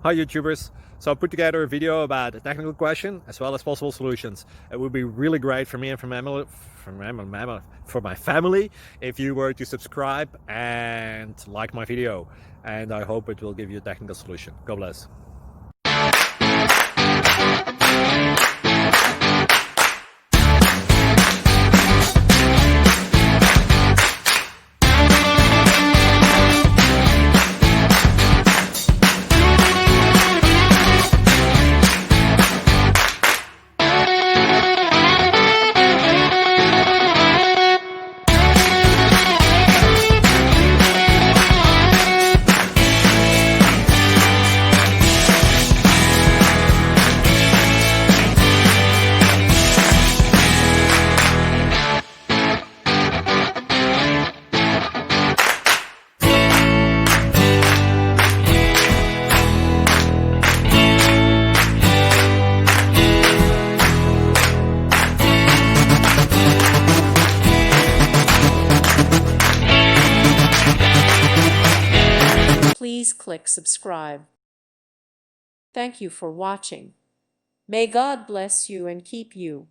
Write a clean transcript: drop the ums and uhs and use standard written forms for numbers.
Hi YouTubers! So I put together a video about a technical question as well as possible solutions. It would be really great for me and for my family if you were to subscribe and like my video, and I hope it will give you a technical solution. God bless. Please click subscribe. Thank you for watching. May God bless you and keep you.